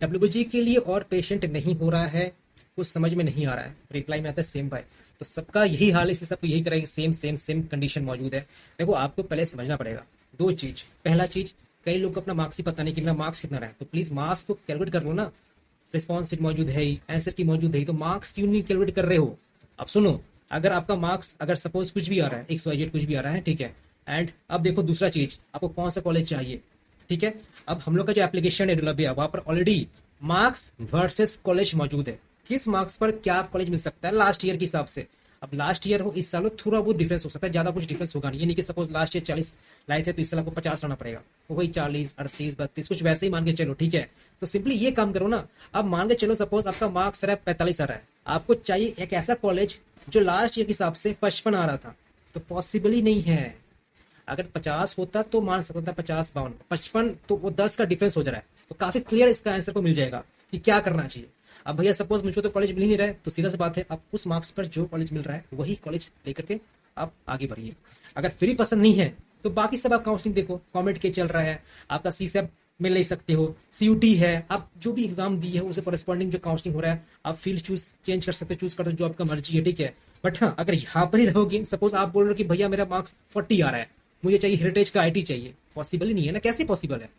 डब्ल्यूबीजी के लिए और पेशेंट नहीं हो रहा है, कुछ समझ में नहीं आ रहा है, रिप्लाई में आता है सेम भाई। तो सबका यही हाल है, इसलिए सबको यही करेगा, सेम सेम सेम कंडीशन मौजूद है। देखो आपको पहले समझना पड़ेगा दो चीज। पहला चीज, कई लोग को अपना मार्क्स ही पता नहीं कि मेरा मार्क्स कितना रहा है, तो प्लीज मार्क्स को कैलकुलेट कर लो ना। रिस्पॉन्स शीट मौजूद है ही, आंसर की मौजूद है ही, तो मार्क्स क्यों नहीं कैलकुलेट कर रहे हो। अब सुनो, अगर आपका मार्क्स अगर सपोज कुछ भी आ रहा है, XYZ कुछ भी आ रहा है, ठीक है, एंड अब देखो दूसरा चीज, आपको कौन सा कॉलेज चाहिए, ठीक है। अब हम लोग का जो एप्लीकेशन है डुलबिया, वहां पर ऑलरेडी मार्क्स वर्सेस कॉलेज मौजूद है, किस मार्क्स पर क्या कॉलेज मिल सकता है लास्ट ईयर के हिसाब से। अब लास्ट ईयर हो, इस साल हो, थोड़ा बहुत डिफरेंस हो सकता है, ज्यादा कुछ डिफरेंस होगा नहीं। ये नहीं कि सपोज लास्ट ईयर 40 लाए थे तो इस साल आपको 50 लाना पड़ेगा, तो वही 40 38 32 कुछ वैसे ही मान के चलो, ठीक है। तो सिंपली ये काम करो ना। अब मान के चलो सपोज आपका मार्क्स रहा है 45 आ रहा है, आपको चाहिए एक ऐसा कॉलेज जो लास्ट ईयर के हिसाब से 55 आ रहा था, तो पॉसिबल ही नहीं है। अगर 50 होता तो मान सकता था, 50 52 55, तो वो 10 का डिफरेंस हो जा रहा है, तो काफी क्लियर इसका आंसर को मिल जाएगा कि क्या करना चाहिए। अब भैया सपोज मुझको तो कॉलेज मिल ही नहीं रहा है, तो सीधा सी बात है, आप उस मार्क्स पर जो कॉलेज मिल रहा है वही कॉलेज लेकर के आप आगे बढ़िए। अगर फ्री पसंद नहीं है तो बाकी सब आप काउंसलिंग देखो, कॉमेंट के चल रहा है, आपका CSEP मिल नहीं सकते हो, CUT है, आप जो भी एग्जाम दी है उसे कॉरेस्पॉन्डिंग जो काउंसलिंग हो रहा है, आप फील्ड चेंज कर सकते हो, चूज करते हो जो आपका मर्जी है, ठीक है। बट हाँ, अगर यहाँ पर ही रहोगे, सपोज आप बोल रहे हो कि भैया मेरा मार्क्स 40 आ रहा है, मुझे चाहिए हेरिटेज का IT चाहिए, पॉसिबल ही नहीं है ना, कैसे पॉसिबल है।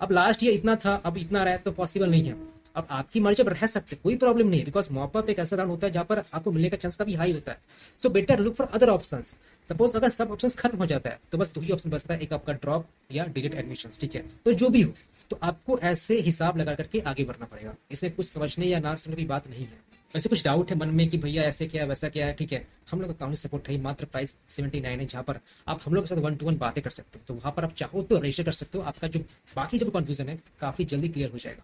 अब लास्ट ईयर इतना था, अब इतना रहा है, तो पॉसिबल नहीं है। अब आपकी मर्जी, अब रह सकते कोई प्रॉब्लम नहीं है, बिकॉज मॉपअप एक ऐसा राउंड होता है जहां पर आपको मिलने का चांस काफी हाई होता है। So better look for other options. Suppose अगर सब ऑप्शंस खत्म हो जाता है तो बस दो ही ऑप्शन बचता है, एक आपका ड्रॉप या डिलीट एडमिशन, ठीक है। तो जो भी हो, तो आपको ऐसे हिसाब लगा करके आगे बढ़ना पड़ेगा, इसमें कुछ समझने या ना समझने की बात नहीं है। वैसे कुछ डाउट है मन में कि भैया ऐसे क्या है वैसा क्या है, ठीक है, हम लोग का काउंसलिंग सपोर्ट है, मात्र प्राइस 79 है, जहाँ पर आप हम लोग के साथ 1 to 1 बातें कर सकते हो। तो वहां पर आप चाहो तो रजिस्टर कर सकते हो, आपका जो बाकी जब कंफ्यूजन है काफी जल्दी क्लियर हो जाएगा।